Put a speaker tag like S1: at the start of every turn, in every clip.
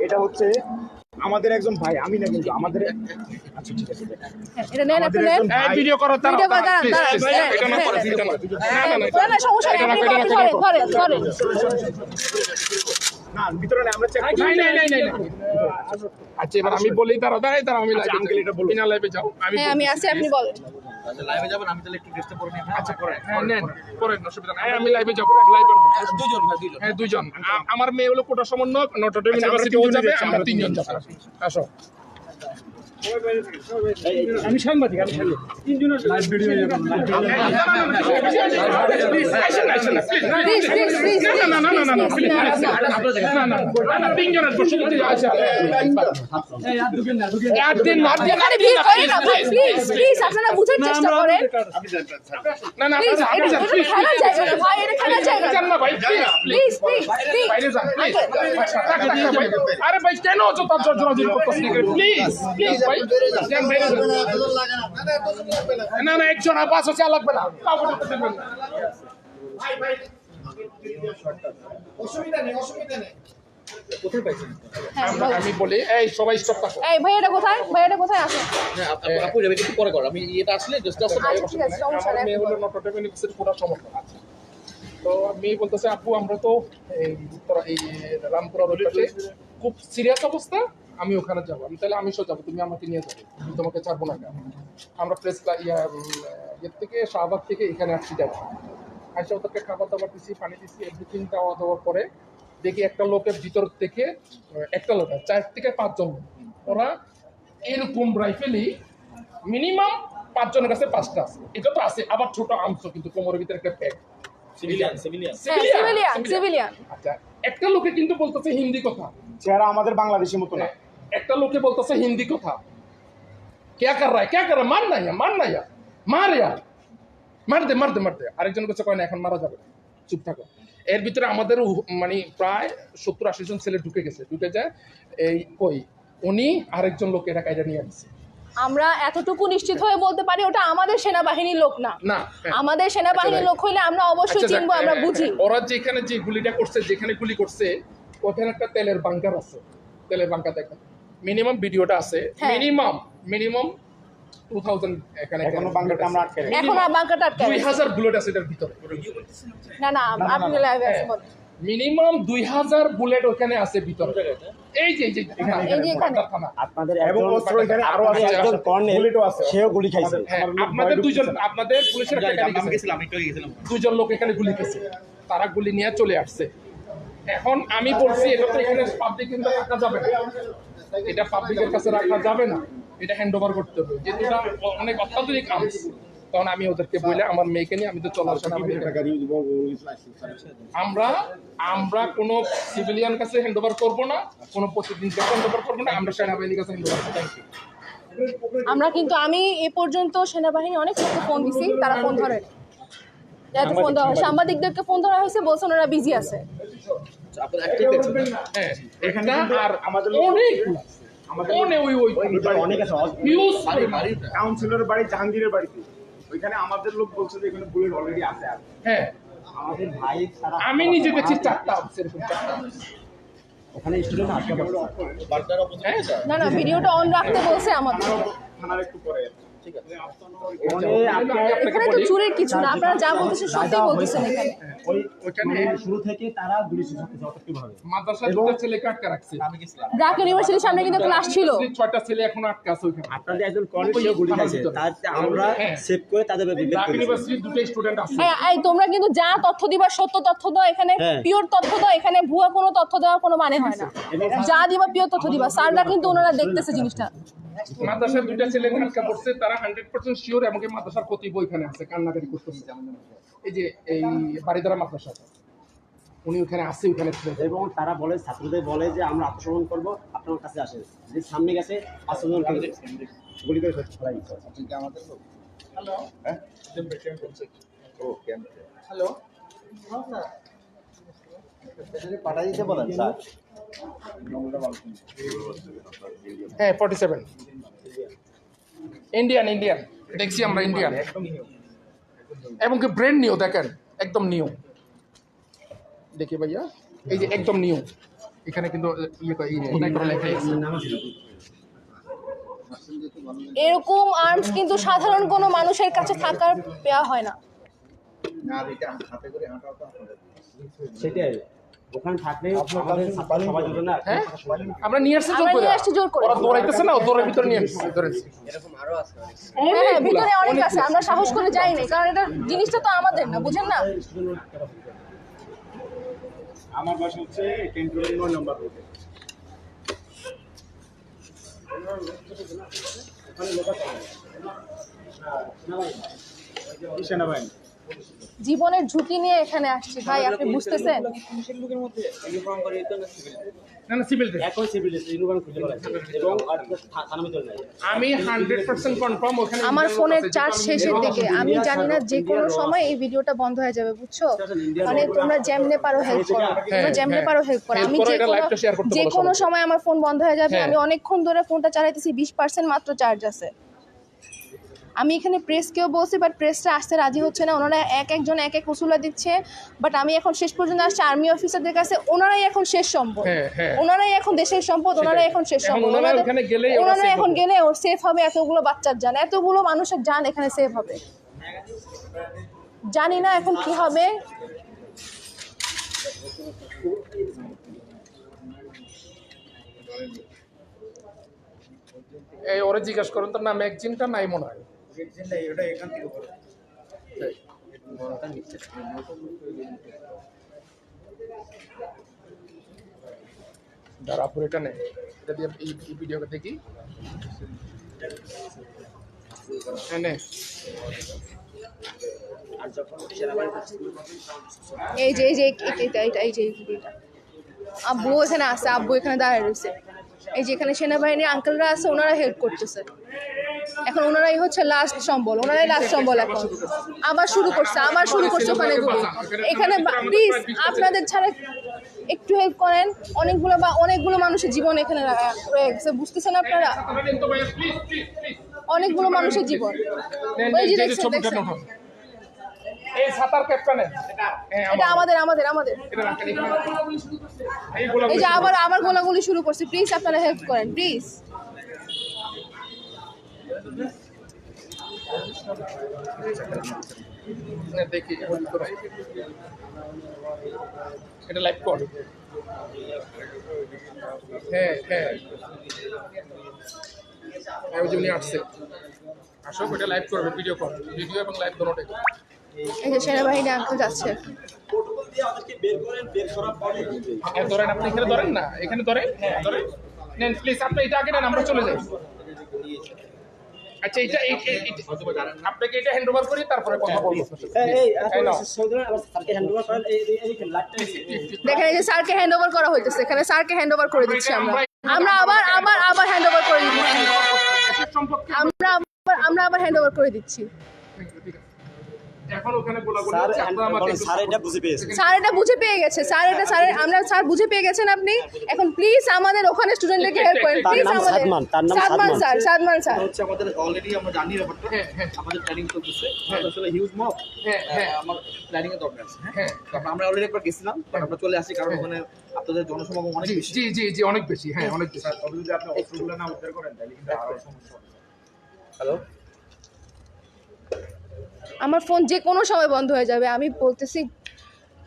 S1: এটা হচ্ছে আমাদের একজন ভাই, আমি না কিন্তু আমাদের। আচ্ছা ঠিক আছে,
S2: এটা নেন, আপনি নেন।
S3: ভিডিও করো, তারা
S2: ভিডিও করে দাঁড়ান, দাঁড়ান।
S3: এটা না করে ভিডিও না,
S2: না না সমস্যা নেই, আপনি ধরেন।
S1: না ভিতরে না, আমরা চেক করি।
S3: নাই। আচ্ছা এবার আমি বলি, তারা আমি লাইভে
S1: আঙ্কেল এটা বলুন।
S3: বিনা লাইভে যাও,
S2: হ্যাঁ আমি আছি, আপনি বলেন।
S4: আচ্ছা লাইভে যাবেন, আমি তাহলে একটু ড্রেসটা পরে নিই।
S3: আচ্ছা করেন, হ্যাঁ নেন করেন, অসুবিধা নাই। আমি লাইভে যাব, লাইভে
S4: দুজন ভাই, দুজন।
S3: হ্যাঁ দুইজন। আমার মেয়ে হলো কোটা সমন্বয়ক, নটরডেম ইউনিভার্সিটি ও যাবে, আমরা তিনজন যাব। আসো।
S1: আমি সাংবাদিক, আমি তিনজনের লাইভ ভিডিও
S2: আপনারা বুঝার চেষ্টা করেন।
S3: আরে ভাই কেন প্লিজ ভাই, না একজন আর 5,000 লাগবে না, আমি বলি এই সবাই স্টপ থাকো।
S2: এই ভাইয়াটা কোথায়, ভাইয়াটা কোথায় আছে?
S4: আপু যাবে একটু পরে করো, আমি এটা আসলে ড্রেসটা আসলে
S2: আচ্ছা ঠিক আছে, সমস্যা
S3: আমার
S2: নেই।
S3: মেয়ে হলো নটরডেম ইউনিভার্সিটি কোটা সমন্বয়ক। আচ্ছা তো মেয়ে বলতেছে আপু আমরা তো এই রামপুরা রোড পাশে খুব সিরিয়াস অবস্থা, আমি ওখানে যাবো। আমি তাহলে আমি যাবো, তুমি আমাকে নিয়ে যাবে, আমি তোমাকে ছাড়বো না কেন। আমরা প্রেস ইয়ের থেকে শাহবাগ থেকে এখানে আসছি যাবো। আইসা ওদেরকে খাবার দাবার দিচ্ছি, পানি দিচ্ছি, এভরিথিং দেওয়ার পরে দেখি একটা লোকের ভিতর থেকে একটা লোক 4 থেকে 5 জন, ওরা এরকম রাইফেলই মিনিমাম 5 জনের কাছে 5টা আছে, এটা তো আছে। আবার ছোট আর্মস কিন্তু কোমরের ভিতরে একটা প্যাক।
S4: সিভিলিয়ান।
S2: সিভিলিয়ান।
S3: আচ্ছা একটা লোকে কিন্তু বলতেছে হিন্দি কথা,
S1: চেহারা আমাদের বাংলাদেশের মতো না।
S3: একটা লোকে বলতেছে হিন্দি কথা, क्या कर रहा है মার দে। আরেকজন কাছে কয় না এখন মারা যাবে, চুপ থাকো। এর ভিতরে আমাদের মানে প্রায় 70-80 জন ছেলে ঢুকে যায়। এই কই উনি আরেকজন লোক এটা কাইটা নিয়ে আসছে।
S2: আমরা এতটুকু নিশ্চিত হয়ে বলতে পারি ওটা আমাদের সেনাবাহিনীর লোক না। আমাদের সেনাবাহিনীর লোক হইলে আমরা অবশ্যই চিনবো, আমরা বুঝি।
S3: ওরা যেখানে যে গুলিটা করছে, যেখানে গুলি করছে ওখানে একটা তেলের বাংকার আছে, তেলের বাংকার দেখেন মিনিমাম ভিডিওটা আছে, মিনিমাম 2000 এখানে
S1: এখনো বাংকারটা আমরা আটকে রাখি।
S2: এখন আর বাংকারটা আটকে
S3: 2000 বুলেট আছে এটার ভিতরে।
S2: না আপনি লাইভে আছেন বলেন।
S3: মিনিমাম 2000 বুলেট ওখানে আছে ভিতরে। এই যে
S2: এখানে
S3: থানা
S1: আপনাদের এবং অস্ত্র এখানে আরো আছে, একজন কর্নেল সেও গুলি খাইছে।
S3: আপনাদের দুইজন, আপনাদের পুলিশের একটা গাড়ি
S4: আমি গেছিলাম, আমি একটু গেছিলাম।
S3: দুইজন লোক এখানে গুলি খেয়েছে, তারা গুলি নিয়ে চলে আসছে। এখন আমি বলছি এটা তো এখানে পাবলিক কিন্তু রাখা যাবে না, এটা পাবলিকের কাছে রাখা যাবে না, এটা হ্যান্ড ওভার করতে হবে, যেহেতু এটা অনেক অত্যাধুনিক আর্মস। তখন আমি ওদেরকে বলে আমার মেয়েকে নিয়ে আমি তো চলে আসা আমরা কোনো সিভিলিয়ান কাছে হ্যান্ড ওভার করবো না, কোনো প্রতিদিন কাছে হ্যান্ড ওভার করবো না, আমরা সেনাবাহিনীর কাছে হ্যান্ড ওভার করবো। Thank you.
S2: আমরা কিন্তু আমি এ পর্যন্ত সেনাবাহিনী অনেক ফোন দিছি, তারা ফোন ধরে ফোন দেওয়া হয়, সাংবাদিকদেরকে ফোন ধরা হয়েছে, বলছেন ওরা বিজি আছে।
S4: আপনারা অ্যাক্টিভ দেখছেন।
S3: হ্যাঁ এখানে আর আমাদের অনেক
S1: অনেক আছে। কাউন্সিলরের বাড়ি জাহাঙ্গীরের বাড়িতে, ওইখানে আমাদের লোক বলছে যে এখানে বুলেট অলরেডি আছে। আর
S3: হ্যাঁ
S1: আমাদের ভাই
S3: আমি নিজে দেখছি 4টা এরকম 4টা
S1: ওখানে স্টুডেন্ট আটকে পড়ে।
S4: বার্তার অপোজিট।
S2: না ভিডিওটা অন রাখতে বলছে আমাদের।
S1: থানার একটু পরে ঠিক আছে।
S2: এখানে তো চুরির কিছু না, আপনারা যা বলতেছেন সত্যি বলতেছেন।
S3: ওইখানে
S1: শুরু থেকে তারা গুলি চালাচ্ছে কিভাবে।
S3: মাদ্রাসা দুটো ছেলেকে আটকে রাখছে,
S4: আমি গেছিলাম।
S2: ব্র্যাক ইউনিভার্সিটির সামনে কিন্তু ক্লাস ছিল,
S3: 6টা ছেলে এখন আটকে আছে ওইখানে।
S1: আপনাদের একজন কর্নেল সেও গুলি খাইছে, তাতে আমরা সেভ করে তাদের বিবেক
S3: ব্র্যাক
S1: করি।
S3: ইউনিভার্সিটির দুটো স্টুডেন্ট আছে।
S2: হ্যাঁ এই তোমরা কিন্তু যা তথ্য দিবা সত্য তথ্য দাও, এখানে পিওর তথ্য দাও, এখানে ভুয়া কোনো তথ্য দেওয়ার কোনো মানে হয় না। যা দিবা পিওর তথ্য দিবা, স্যাররা কিন্তু ওনারা দেখতেছে জিনিসটা।
S3: মাদ্রাসার দুইটা ছেলে আটকা পড়ছে, তারা 100% শিওর, এমনকি মাদ্রাসার কতিপয় ওইখানে আছে, কান্নাকাটি করতেছে। এই যে এই বাড়িদারা মাদ্রাসা উনি ওখানে আছে, ওখানে
S1: এবং তারা বলে, ছাত্রদের বলে যে আমরা আত্মসমর্পণ করবো, আপনার কাছে আসেন। যে সামনে গেছে 5 জন গুলি করে ফেলাই দিচ্ছে।
S3: হ্যালো
S1: হ্যাঁ ও ক্যাম্প
S3: হ্যালো
S1: পাঠাই দিতে বলেন স্যার।
S3: হ্যাঁ 47 ইন্ডিয়ান দেখছি আমরা ইন্ডিয়ান, এবং কি ব্র্যান্ড নিউ, দেখেন একদম নিউ। দেখি ভাইয়া এই যে একদম নিউ, এখানে কিন্তু অনেক করে লেখাই আছে।
S2: এরকম আর্মস কিন্তু সাধারণ কোনো মানুষের কাছে থাকার দেওয়া হয় না।
S1: সেটাই ওখানে থাকলে আমাদের সবাই জন্য না
S3: হ্যাঁ আমরা নিয়ে আসছি জোর
S2: আমরা
S3: করে,
S2: নিয়ে আসছি জোর করে।
S3: ওরা দৌড়াইতেছে না, ও দৌড়ের ভিতরে নিয়ে আসছি ধরেছি।
S2: হ্যাঁ ভিতরে অনেক আছে, আমরা সাহস করে যাই না, কারণ এটা জিনিসটা তো আমাদের না, বুঝেন না?
S1: আমার বাসা হচ্ছে 9 নম্বর রোডে। সেনাবাহিনী
S2: জীবনের ঝুঁকি নিয়ে এখানে আসছি ভাই, আপনি বুঝতেছেন?
S3: না না সিভিল ড্রেস।
S1: একই সিভিল ইউনিফর্ম খুলে বলেছে এবং থানা ভিতরে নাই।
S3: আমি 100% কনফার্ম ওখানে
S2: আমার
S3: Indian
S2: ফোনের
S3: লোক আছে,
S2: চার্জ
S3: যে
S2: শেষের
S3: কোনো
S2: দিকে, আমি জানি না যে কোনো সময় এই ভিডিওটা বন্ধ হয়ে যাবে, বুঝছো? মানে তোমরা যেমনে পারো হেল্প করো, তোমরা যেমনে পারো হেল্প করো। আমি
S3: এরপরে এটা লাইভটা শেয়ার করতে
S2: যে
S3: বলো
S2: কোনো
S3: সবাইকে।
S2: সময় আমার ফোন বন্ধ হয়ে যাবে,
S3: হ্যাঁ।
S2: আমি অনেকক্ষণ ধরে ফোনটা চালাইতেছি, 20% মাত্র চার্জ আছে। আমি এখানে প্রেসকেও বলছি, বাট প্রেসটা আসতে রাজি হচ্ছে না, ওনারা একজন এক এক উসুলা দিচ্ছে। বাট আমি এখন শেষ পর্যন্ত আসছি আর্মি অফিসারদের কাছে, ওনারাই এখন শেষ সম্পদ,
S3: হ্যাঁ, হ্যাঁ।
S2: ওনারাই এখন দেশের সম্পদ, ওনারাই এখন শেষ
S3: এখন
S2: সম্পদ।
S3: ওনারা
S2: ওনাদের-
S3: ওখানে গেলেই ওরা
S2: ওনারা
S3: safe
S2: এখন
S3: হবে।
S2: গেলে ওর সেফ হবে, এতগুলো বাচ্চার জান, এতগুলো মানুষের জান এখানে সেভ হবে। জানি না এখন কি হবে।
S3: এই ওরে জিজ্ঞেস করুন তোর নাম ম্যাগজিনটা নাই মনে হয়। দাঁড়া পুরো এটা নেই, এটা দিয়ে এই ভিডিওটা দেখি। হ্যাঁ নে।
S2: এই যে আব্বু এখানে আছে, আব্বু এখানে দাঁড়িয়ে রয়েছে। এই যে এখানে সেনাবাহিনীর আঙ্কেলরা আছে, ওনারা হেল্প করতেছে। এখন ওনারাই হচ্ছে লাস্ট সম্বল, ওনারাই লাস্ট সম্বল। এখন আবার শুরু করছে ওখানে গুলি। এখানে প্লিজ আপনাদের ছাড়া একটু হেল্প করেন, অনেকগুলো মানুষের জীবন এখানে রয়ে গেছে, বুঝতেছেন আপনারা? অনেকগুলো মানুষের জীবন। ওই যে দেখছেন,
S3: এই সাতার ক্যাপটা নেন। হ্যাঁ
S2: এটা আমাদের।
S3: এটা রাখেন এখানে।
S2: এই যে আবার গোলাগুলি শুরু করছে, প্লিজ আপনারা হেল্প করেন প্লিজ।
S3: দেখি এটা লাইভ কর। হ্যাঁ ওই যে উনি আসছে, আসো এটা লাইভ করবে, ভিডিও এবং লাইভ দুটোটাই।
S2: এই যে সেনাবাহিনী আঙ্কেল যাচ্ছে।
S3: ধরেন আপনি এখানে ধরেন না, এখানে ধরেন, ধরেন নেন প্লিজ, আপনি এটা আগে নেন, আমরা চলে যাই। আচ্ছা এটা আপনাকে এটা হ্যান্ড ওভার করি, তারপরে কথা বলবো।
S2: দেখেন এই যে স্যারকে হ্যান্ড ওভার করা হইতেছে, এখানে স্যারকে হ্যান্ড ওভার করে দিচ্ছি আমরা আবার হ্যান্ড ওভার করে দিচ্ছি, আমরা আবার হ্যান্ড ওভার করে দিচ্ছি।
S3: এখন ওখানে গোলাগুলি হচ্ছে, আপনারা আমাকে
S1: স্যার এটা বুঝে পেয়েছে।
S2: স্যার এটা বুঝে পেয়ে গেছে, স্যার বুঝে পেয়ে গেছেন আপনি। এখন প্লিজ আমাদের ওখানে স্টুডেন্টদেরকে হেল্প করেন প্লিজ। আমাদের সাদমান স্যার
S4: হচ্ছে আমাদের অলরেডি আমরা জানি ব্যাপারটা। আমাদের প্ল্যানিং চলতেছে, আসলে হিউজ মব। আমার প্ল্যানিং এর দরকার আছে। হ্যাঁ তারপর আমরা অলরেডি একবার গেছিলাম, আমরা চলে আসি কারণ ওখানে আপনাদের জনসমাগম অনেক বেশি।
S3: জি অনেক বেশি। হ্যাঁ অনেক বেশি।
S4: তবে যদি আপনি অস্ত্রগুলো না উদ্ধার করেন তাহলে কিন্তু আরো সমস্যা হবে। হ্যালো
S2: আমার ফোন যে কোনো সময় বন্ধ হয়ে যাবে। আমি বলতেছি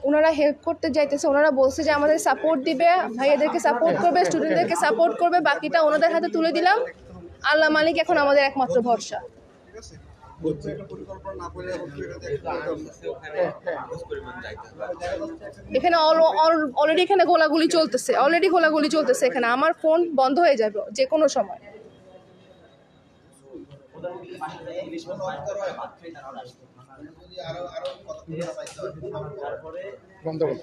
S2: ওনারা হেল্প করতে যাইতেছে, ওনারা বলছে যে আমাদের সাপোর্ট দিবে, ভাইয়াদেরকে সাপোর্ট করবে, স্টুডেন্টদেরকে সাপোর্ট করবে, বাকিটা ওনাদের হাতে তুলে দিলাম। আল্লাহ মালিক এখন আমাদের একমাত্র ভরসা। এখানে অলরেডি এখানে গোলাগুলি চলতেছে এখানে। আমার ফোন বন্ধ হয়ে যাবে যে কোনো সময়।
S3: বন্ধ করুন।